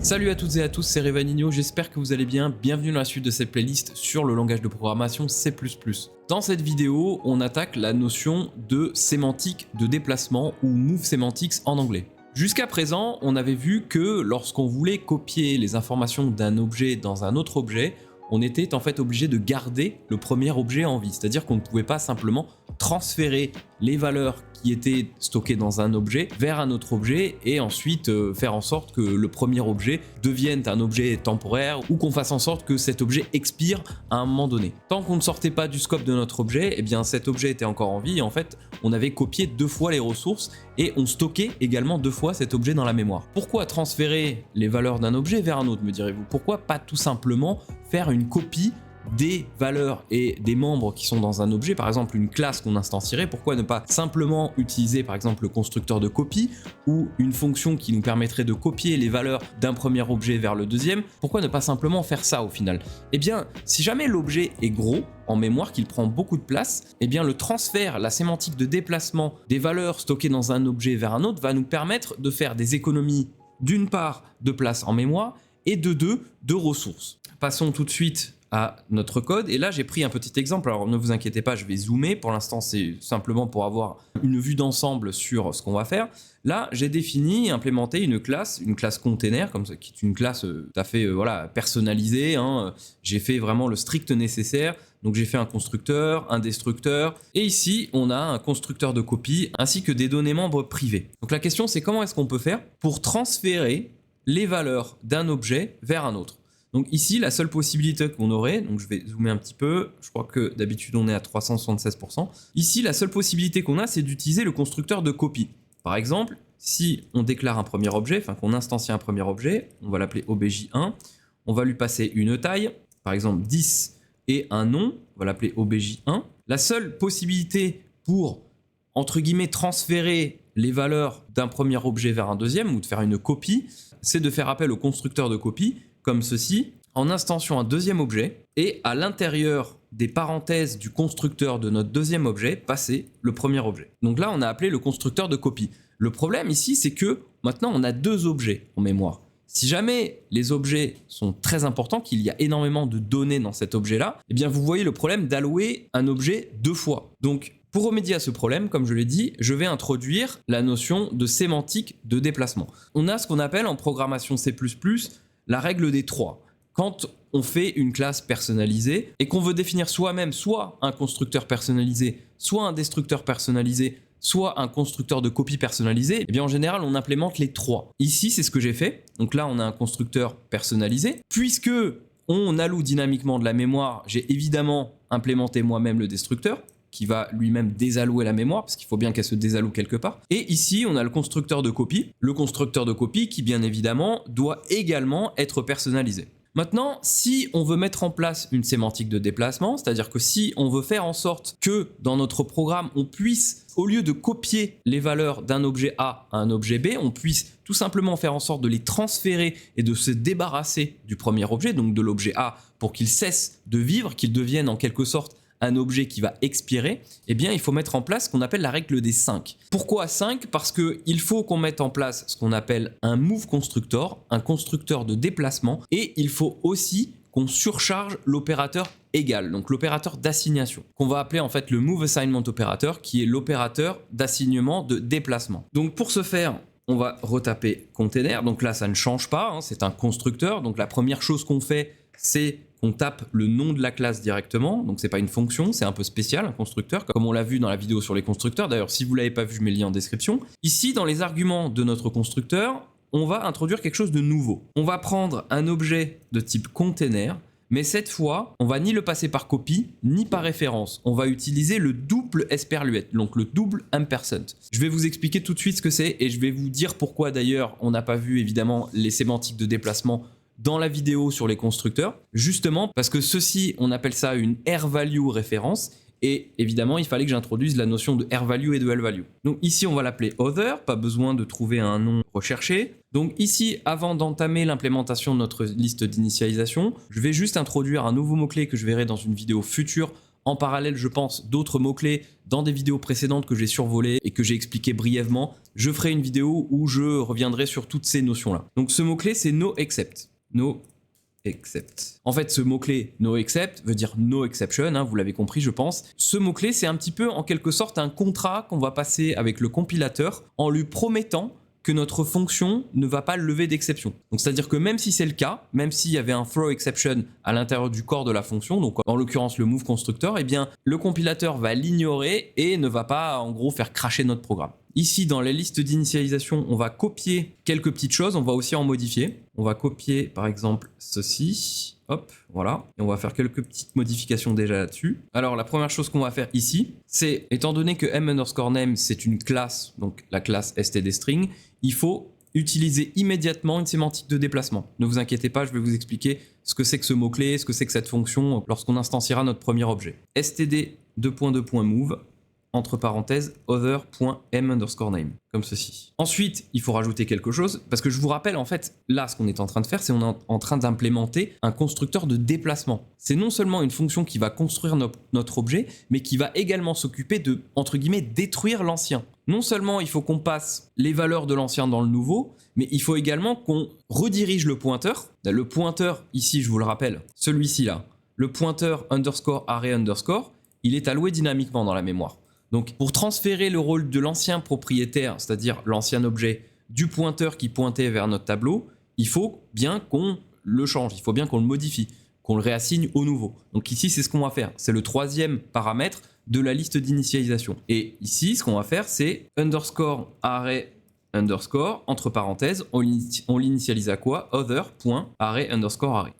Salut à toutes et à tous, c'est Revanino, j'espère que vous allez bien. Bienvenue dans la suite de cette playlist sur le langage de programmation C++. Dans cette vidéo, on attaque la notion de sémantique de déplacement ou move semantics en anglais. Jusqu'à présent, on avait vu que lorsqu'on voulait copier les informations d'un objet dans un autre objet, on était en fait obligé de garder le premier objet en vie, c'est-à-dire qu'on ne pouvait pas simplement transférer les valeurs qui étaient stockées dans un objet vers un autre objet et ensuite faire en sorte que le premier objet devienne un objet temporaire ou qu'on fasse en sorte que cet objet expire à un moment donné. Tant qu'on ne sortait pas du scope de notre objet, eh bien cet objet était encore en vie et en fait on avait copié 2 fois les ressources et on stockait également 2 fois cet objet dans la mémoire. Pourquoi transférer les valeurs d'un objet vers un autre, me direz-vous? Pourquoi pas tout simplement faire une copie des valeurs et des membres qui sont dans un objet, par exemple une classe qu'on instancierait? Pourquoi ne pas simplement utiliser par exemple le constructeur de copie ou une fonction qui nous permettrait de copier les valeurs d'un premier objet vers le deuxième? Pourquoi ne pas simplement faire ça au final? Eh bien, si jamais l'objet est gros en mémoire, qu'il prend beaucoup de place, eh bien le transfert, la sémantique de déplacement des valeurs stockées dans un objet vers un autre va nous permettre de faire des économies d'une part de place en mémoire et de ressources. Passons tout de suite à notre code et là j'ai pris un petit exemple, alors ne vous inquiétez pas, je vais zoomer, pour l'instant c'est simplement pour avoir une vue d'ensemble sur ce qu'on va faire. Là j'ai défini et implémenté une classe container, comme ça, qui est une classe tout à fait voilà, personnalisée, hein. J'ai fait vraiment le strict nécessaire, donc j'ai fait un constructeur, un destructeur et ici on a un constructeur de copie ainsi que des données membres privées. Donc la question c'est comment est-ce qu'on peut faire pour transférer les valeurs d'un objet vers un autre. Donc ici, la seule possibilité qu'on aurait, donc je vais zoomer un petit peu, je crois que d'habitude on est à 376%. Ici, la seule possibilité qu'on a, c'est d'utiliser le constructeur de copie. Par exemple, si on déclare un premier objet, enfin qu'on instancie un premier objet, on va l'appeler obj1, on va lui passer une taille, par exemple 10, et un nom, on va l'appeler obj1. La seule possibilité pour, entre guillemets, transférer les valeurs d'un premier objet vers un deuxième, ou de faire une copie, c'est de faire appel au constructeur de copie, comme ceci, en instantiant un deuxième objet et à l'intérieur des parenthèses du constructeur de notre deuxième objet, passer le premier objet. Donc là, on a appelé le constructeur de copie. Le problème ici, c'est que maintenant, on a 2 objets en mémoire. Si jamais les objets sont très importants, qu'il y a énormément de données dans cet objet-là, eh bien vous voyez le problème d'allouer un objet 2 fois. Donc, pour remédier à ce problème, comme je l'ai dit, je vais introduire la notion de sémantique de déplacement. On a ce qu'on appelle en programmation C++ la règle des 3. Quand on fait une classe personnalisée et qu'on veut définir soi-même soit un constructeur personnalisé, soit un destructeur personnalisé, soit un constructeur de copie personnalisé, eh bien en général on implémente les 3. Ici c'est ce que j'ai fait. Donc là on a un constructeur personnalisé. Puisque on alloue dynamiquement de la mémoire, j'ai évidemment implémenté moi-même le destructeur qui va lui-même désallouer la mémoire, parce qu'il faut bien qu'elle se désalloue quelque part. Et ici, on a le constructeur de copie qui, bien évidemment, doit également être personnalisé. Maintenant, si on veut mettre en place une sémantique de déplacement, c'est-à-dire que si on veut faire en sorte que dans notre programme, on puisse, au lieu de copier les valeurs d'un objet A à un objet B, on puisse tout simplement faire en sorte de les transférer et de se débarrasser du premier objet, donc de l'objet A, pour qu'il cesse de vivre, qu'il devienne en quelque sorte un objet qui va expirer, eh bien il faut mettre en place ce qu'on appelle la règle des 5. Pourquoi 5? Parce qu'il faut qu'on mette en place ce qu'on appelle un move constructor, un constructeur de déplacement, et il faut aussi qu'on surcharge l'opérateur égal, donc l'opérateur d'assignation, qu'on va appeler en fait le move assignment operator, qui est l'opérateur d'assignement de déplacement. Donc pour ce faire, on va retaper container, donc là ça ne change pas, hein, c'est un constructeur, donc la première chose qu'on fait, c'est on tape le nom de la classe directement, donc c'est pas une fonction, c'est un peu spécial, un constructeur, comme on l'a vu dans la vidéo sur les constructeurs. D'ailleurs, si vous l'avez pas vu, je mets le lien en description. Ici, dans les arguments de notre constructeur, on va introduire quelque chose de nouveau. On va prendre un objet de type container, mais cette fois, on va ni le passer par copie, ni par référence. On va utiliser le double esperluet, donc le double ampersand. Je vais vous expliquer tout de suite ce que c'est et je vais vous dire pourquoi d'ailleurs on n'a pas vu évidemment les sémantiques de déplacement dans la vidéo sur les constructeurs, justement parce que ceci, on appelle ça une R-value référence, et évidemment, il fallait que j'introduise la notion de R-value et de L-value. Donc ici, on va l'appeler other, pas besoin de trouver un nom recherché. Donc ici, avant d'entamer l'implémentation de notre liste d'initialisation, je vais juste introduire un nouveau mot-clé que je verrai dans une vidéo future en parallèle, je pense, d'autres mots-clés dans des vidéos précédentes que j'ai survolées et que j'ai expliqué brièvement. Je ferai une vidéo où je reviendrai sur toutes ces notions-là. Donc ce mot-clé, c'est no except. No except. En fait, ce mot-clé no except veut dire no exception, hein, vous l'avez compris, je pense. Ce mot-clé, c'est un petit peu en quelque sorte un contrat qu'on va passer avec le compilateur en lui promettant que notre fonction ne va pas lever d'exception. Donc c'est-à-dire que même si c'est le cas, même s'il y avait un throw exception à l'intérieur du corps de la fonction, donc en l'occurrence le move constructor, eh bien le compilateur va l'ignorer et ne va pas en gros faire cracher notre programme. Ici dans les listes d'initialisation, on va copier quelques petites choses, on va aussi en modifier. On va copier par exemple ceci, hop, voilà, et on va faire quelques petites modifications déjà là-dessus. Alors la première chose qu'on va faire ici, c'est, étant donné que m_name c'est une classe, donc la classe stdstring, il faut utiliser immédiatement une sémantique de déplacement. Ne vous inquiétez pas, je vais vous expliquer ce que c'est que ce mot-clé, ce que c'est que cette fonction lorsqu'on instanciera notre premier objet. std::move entre parenthèses other.m_name, comme ceci. Ensuite, il faut rajouter quelque chose, parce que je vous rappelle, en fait, là, ce qu'on est en train de faire, c'est qu'on est en train d'implémenter un constructeur de déplacement. C'est non seulement une fonction qui va construire notre objet, mais qui va également s'occuper de, entre guillemets, détruire l'ancien. Non seulement il faut qu'on passe les valeurs de l'ancien dans le nouveau, mais il faut également qu'on redirige le pointeur. Le pointeur, ici, je vous le rappelle, celui-ci là, le pointeur _array_, il est alloué dynamiquement dans la mémoire. Donc pour transférer le rôle de l'ancien propriétaire, c'est-à-dire l'ancien objet, du pointeur qui pointait vers notre tableau, il faut bien qu'on le change, il faut bien qu'on le modifie, qu'on le réassigne au nouveau. Donc ici, c'est ce qu'on va faire. C'est le troisième paramètre de la liste d'initialisation. Et ici, ce qu'on va faire, c'est _array_ entre parenthèses, on l'initialise à quoi? Other.array_array.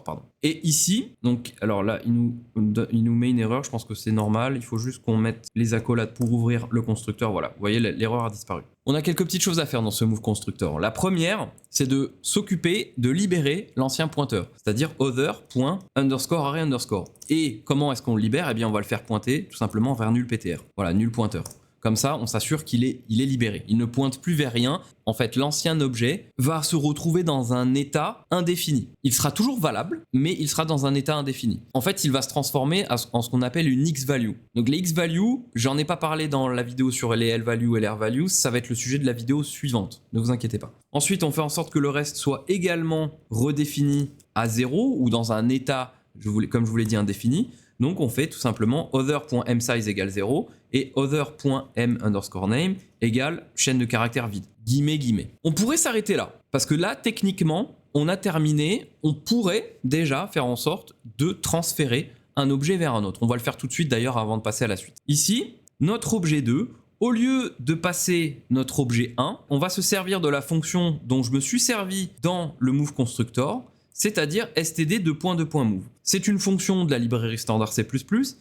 Pardon. Et ici, donc, alors là, il nous met une erreur, je pense que c'est normal, il faut juste qu'on mette les accolades pour ouvrir le constructeur, voilà, vous voyez, l'erreur a disparu. On a quelques petites choses à faire dans ce move constructor. La première, c'est de s'occuper de libérer l'ancien pointeur, c'est-à-dire other._array_. Et comment est-ce qu'on le libère? Eh bien, on va le faire pointer tout simplement vers nulptr. Voilà, nul pointeur. Comme ça, on s'assure qu'il est libéré. Il ne pointe plus vers rien. En fait, l'ancien objet va se retrouver dans un état indéfini. Il sera toujours valable, mais il sera dans un état indéfini. En fait, il va se transformer en ce qu'on appelle une X-value. Donc les X-values, j'en ai pas parlé dans la vidéo sur les L-values et les R-values, ça va être le sujet de la vidéo suivante. Ne vous inquiétez pas. Ensuite, on fait en sorte que le reste soit également redéfini à 0 ou dans un état, comme je vous l'ai dit, indéfini. Donc on fait tout simplement other.msize égale 0 et other.m_name égale chaîne de caractères vide, guillemets. On pourrait s'arrêter là, parce que là, techniquement, on a terminé, on pourrait déjà faire en sorte de transférer un objet vers un autre. On va le faire tout de suite d'ailleurs avant de passer à la suite. Ici, notre objet 2, au lieu de passer notre objet 1, on va se servir de la fonction dont je me suis servi dans le move constructor, c'est-à-dire std::move. C'est une fonction de la librairie standard C++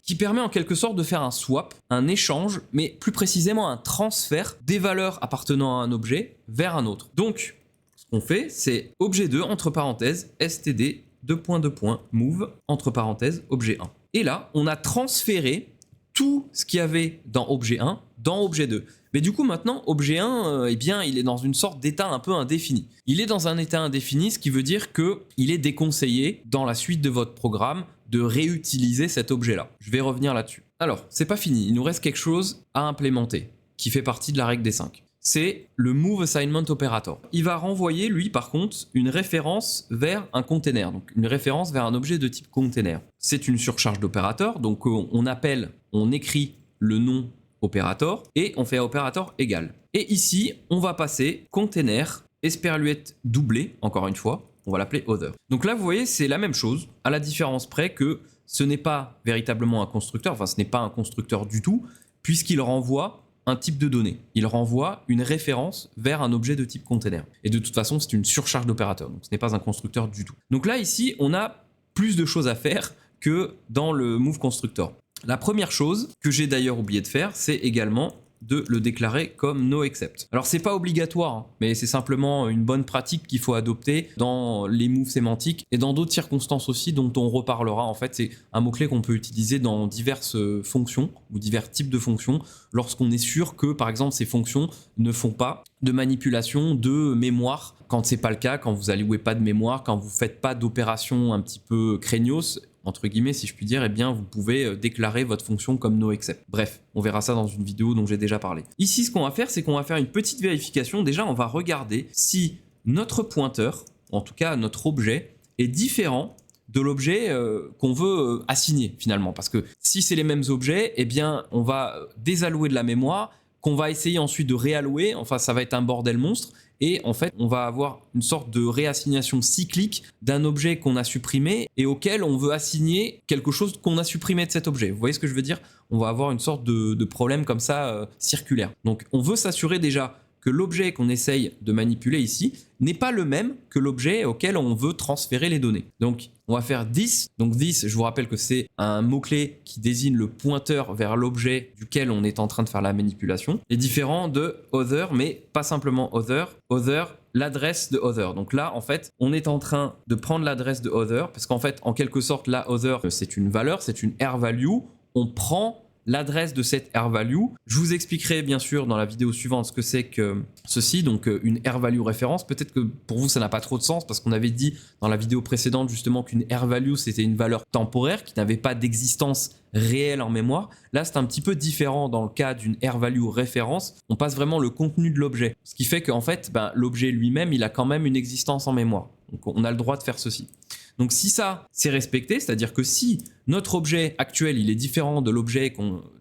qui permet en quelque sorte de faire un swap, un échange, mais plus précisément un transfert des valeurs appartenant à un objet vers un autre. Donc, ce qu'on fait, c'est objet 2, entre parenthèses, std::move, entre parenthèses, objet 1. Et là, on a transféré tout ce qu'il y avait dans objet 1 dans objet 2. Mais du coup, maintenant, objet 1, eh bien, il est dans une sorte d'état un peu indéfini. Il est dans un état indéfini, ce qui veut dire qu'il est déconseillé, dans la suite de votre programme, de réutiliser cet objet-là. Je vais revenir là-dessus. Alors, c'est pas fini, il nous reste quelque chose à implémenter, qui fait partie de la règle des 5. C'est le Move Assignment Operator. Il va renvoyer, lui, par contre, une référence vers un container, donc une référence vers un objet de type container. C'est une surcharge d'opérateur, donc on écrit le nom opérateur et on fait opérateur égal. Et ici, on va passer container esperluette doublé, encore une fois, on va l'appeler other. Donc là, vous voyez, c'est la même chose, à la différence près que ce n'est pas véritablement un constructeur, enfin ce n'est pas un constructeur du tout, puisqu'il renvoie un type de données. Il renvoie une référence vers un objet de type container. Et de toute façon, c'est une surcharge d'opérateur, donc ce n'est pas un constructeur du tout. Donc là, ici, on a plus de choses à faire que dans le move constructor. La première chose, que j'ai d'ailleurs oublié de faire, c'est également de le déclarer comme no except. Alors c'est pas obligatoire, hein, mais c'est simplement une bonne pratique qu'il faut adopter dans les moves sémantiques et dans d'autres circonstances aussi dont on reparlera. En fait, c'est un mot-clé qu'on peut utiliser dans diverses fonctions ou divers types de fonctions lorsqu'on est sûr que, par exemple, ces fonctions ne font pas de manipulation de mémoire. Quand c'est pas le cas, quand vous allouez pas de mémoire, quand vous faites pas d'opérations un petit peu craignos, entre guillemets si je puis dire, eh bien vous pouvez déclarer votre fonction comme noExcept. Bref, on verra ça dans une vidéo dont j'ai déjà parlé. Ici, ce qu'on va faire, c'est qu'on va faire une petite vérification. Déjà, on va regarder si notre pointeur, en tout cas notre objet, est différent de l'objet qu'on veut assigner finalement. Parce que si c'est les mêmes objets, eh bien on va désallouer de la mémoire, qu'on va essayer ensuite de réallouer, enfin ça va être un bordel monstre, et en fait on va avoir une sorte de réassignation cyclique d'un objet qu'on a supprimé et auquel on veut assigner quelque chose qu'on a supprimé de cet objet. Vous voyez ce que je veux dire? On va avoir une sorte de problème comme ça circulaire. Donc on veut s'assurer déjà que l'objet qu'on essaye de manipuler ici n'est pas le même que l'objet auquel on veut transférer les données. Donc on va faire this. Donc this, je vous rappelle que c'est un mot-clé qui désigne le pointeur vers l'objet duquel on est en train de faire la manipulation. Et différent de other, mais pas simplement other. Other, l'adresse de other. Donc là, en fait, on est en train de prendre l'adresse de other, parce qu'en fait, en quelque sorte, la other, c'est une valeur, c'est une R-value. On prend l'adresse de cette R-value. Je vous expliquerai bien sûr dans la vidéo suivante ce que c'est que ceci, donc une R-value référence. Peut-être que pour vous ça n'a pas trop de sens parce qu'on avait dit dans la vidéo précédente justement qu'une R-value c'était une valeur temporaire qui n'avait pas d'existence réelle en mémoire. Là c'est un petit peu différent dans le cas d'une R-value référence. On passe vraiment le contenu de l'objet. Ce qui fait qu'en fait l'objet lui-même il a quand même une existence en mémoire. Donc on a le droit de faire ceci. Donc si ça c'est respecté, c'est-à-dire que si notre objet actuel il est différent de l'objet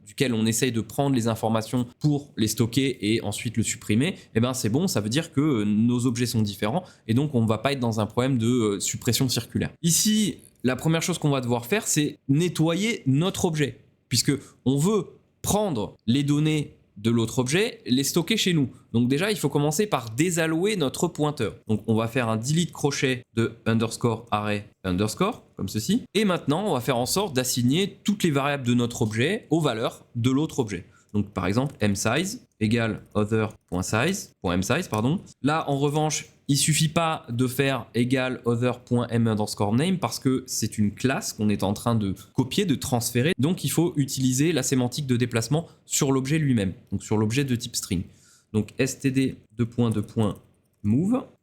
duquel on essaye de prendre les informations pour les stocker et ensuite le supprimer, eh ben c'est bon, ça veut dire que nos objets sont différents et donc on ne va pas être dans un problème de suppression circulaire. Ici, la première chose qu'on va devoir faire, c'est nettoyer notre objet, puisque on veut prendre les données de l'autre objet, les stocker chez nous. Donc déjà, il faut commencer par désallouer notre pointeur. Donc on va faire un delete crochet de underscore array underscore, comme ceci. Et maintenant, on va faire en sorte d'assigner toutes les variables de notre objet aux valeurs de l'autre objet. Donc par exemple, msize égale other.size.msize, pardon. Là, en revanche, il suffit pas de faire égal other.m_name parce que c'est une classe qu'on est en train de copier, de transférer. Donc il faut utiliser la sémantique de déplacement sur l'objet lui-même, donc sur l'objet de type string. Donc std::move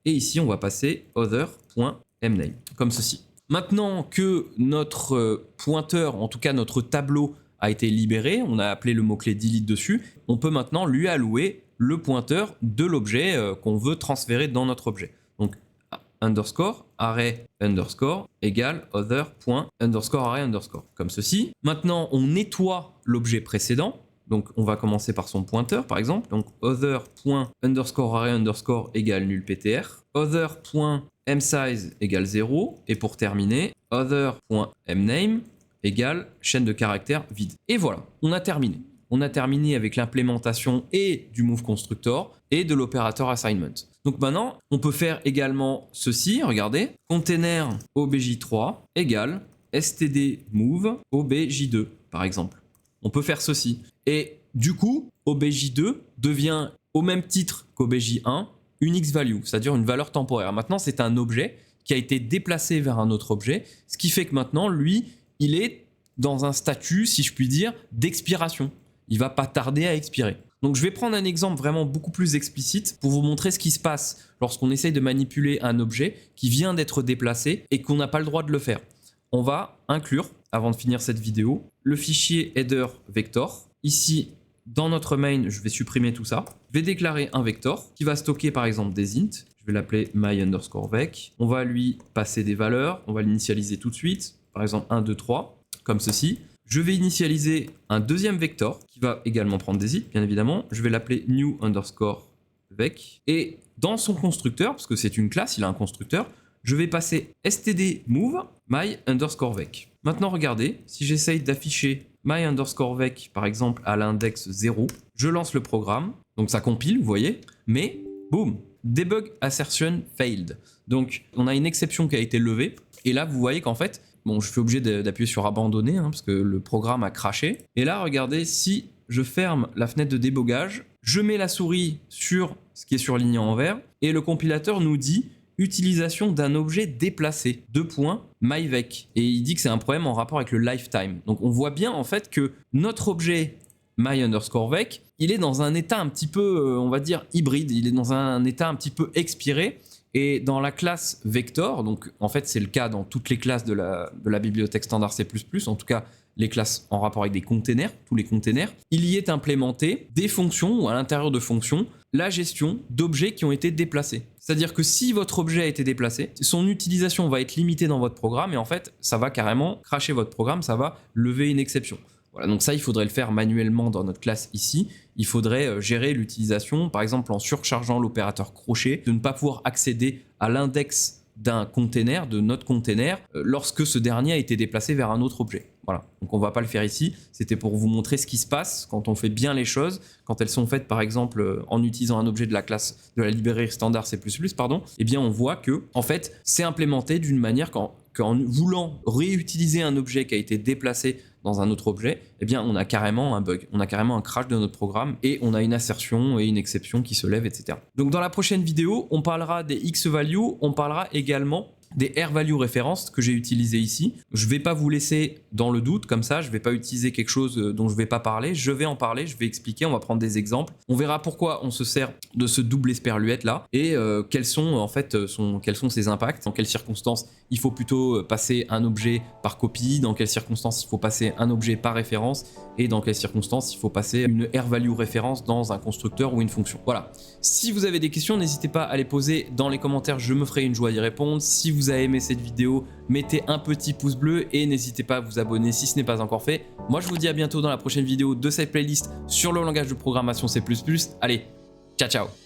et ici on va passer other.mname comme ceci. Maintenant que notre pointeur, en tout cas notre tableau a été libéré, on a appelé le mot-clé delete dessus, on peut maintenant lui allouer le pointeur de l'objet qu'on veut transférer dans notre objet. Donc underscore array underscore égale other.underscore array underscore comme ceci. Maintenant on nettoie l'objet précédent. Donc on va commencer par son pointeur par exemple. Donc other.underscore array underscore égale nul ptr. Other.msize égale 0. Et pour terminer, other.mname égale chaîne de caractères vide. Et voilà, on a terminé. On a terminé avec l'implémentation et du move constructor et de l'opérateur assignment. Donc maintenant, on peut faire également ceci, regardez, container obj3 égale std move obj2 par exemple. On peut faire ceci. Et du coup, obj2 devient au même titre qu'obj1 une x-value, c'est-à-dire une valeur temporaire. Maintenant, c'est un objet qui a été déplacé vers un autre objet, ce qui fait que maintenant, lui, il est dans un statut, si je puis dire, d'expiration. Il va pas tarder à expirer. Donc je vais prendre un exemple vraiment beaucoup plus explicite pour vous montrer ce qui se passe lorsqu'on essaye de manipuler un objet qui vient d'être déplacé et qu'on n'a pas le droit de le faire. On va inclure, avant de finir cette vidéo, le fichier header vector. Ici, dans notre main, je vais supprimer tout ça. Je vais déclarer un vector qui va stocker par exemple des int. Je vais l'appeler my_vec. On va lui passer des valeurs. On va l'initialiser tout de suite. Par exemple 1, 2, 3, comme ceci. Je vais initialiser un deuxième vector qui va également prendre des int, bien évidemment. Je vais l'appeler new_vec. Et dans son constructeur, parce que c'est une classe, il a un constructeur, je vais passer std_move my_vec. Maintenant, regardez, si j'essaye d'afficher my_vec, par exemple, à l'index 0, je lance le programme. Donc ça compile, vous voyez, mais boum, debug assertion failed. Donc on a une exception qui a été levée. Et là, vous voyez qu'en fait, bon, je suis obligé d'appuyer sur abandonner parce que le programme a craché. Et là, regardez, si je ferme la fenêtre de débogage, je mets la souris sur ce qui est surligné en vert et le compilateur nous dit utilisation d'un objet déplacé, myvec. Et il dit que c'est un problème en rapport avec le lifetime. Donc on voit bien en fait que notre objet my_vec, il est dans un état un petit peu, on va dire, hybride. Il est dans un état un petit peu expiré. Et dans la classe vector, donc en fait c'est le cas dans toutes les classes de la bibliothèque standard C++, en tout cas les classes en rapport avec des containers, tous les containers, il y est implémenté des fonctions ou à l'intérieur de fonctions, la gestion d'objets qui ont été déplacés. C'est-à-dire que si votre objet a été déplacé, son utilisation va être limitée dans votre programme et en fait ça va carrément crasher votre programme, ça va lever une exception. Voilà, donc ça, il faudrait le faire manuellement dans notre classe ici. Il faudrait gérer l'utilisation, par exemple en surchargeant l'opérateur crochet, de ne pas pouvoir accéder à l'index d'un container, de notre container, lorsque ce dernier a été déplacé vers un autre objet. Voilà, donc on ne va pas le faire ici. C'était pour vous montrer ce qui se passe quand on fait bien les choses, quand elles sont faites par exemple en utilisant un objet de la classe de la librairie standard C++, pardon, eh bien on voit que en fait c'est implémenté d'une manière qu'en voulant réutiliser un objet qui a été déplacé dans un autre objet, eh bien on a carrément un bug, on a carrément un crash de notre programme et on a une assertion et une exception qui se lèvent, etc. Donc dans la prochaine vidéo, on parlera des X-values, on parlera également des R-value références que j'ai utilisées ici. Je ne vais pas vous laisser dans le doute comme ça, je ne vais pas utiliser quelque chose dont je ne vais pas parler, je vais en parler, je vais expliquer, on va prendre des exemples. On verra pourquoi on se sert de ce double esperluette là et quels sont ses impacts, dans quelles circonstances il faut plutôt passer un objet par copie, dans quelles circonstances il faut passer un objet par référence et dans quelles circonstances il faut passer une R-value référence dans un constructeur ou une fonction. Voilà. Si vous avez des questions, n'hésitez pas à les poser dans les commentaires, je me ferai une joie d'y répondre. Si vous avez aimé cette vidéo, mettez un petit pouce bleu et n'hésitez pas à vous abonner si ce n'est pas encore fait. Moi, je vous dis à bientôt dans la prochaine vidéo de cette playlist sur le langage de programmation C++. Allez, ciao ciao!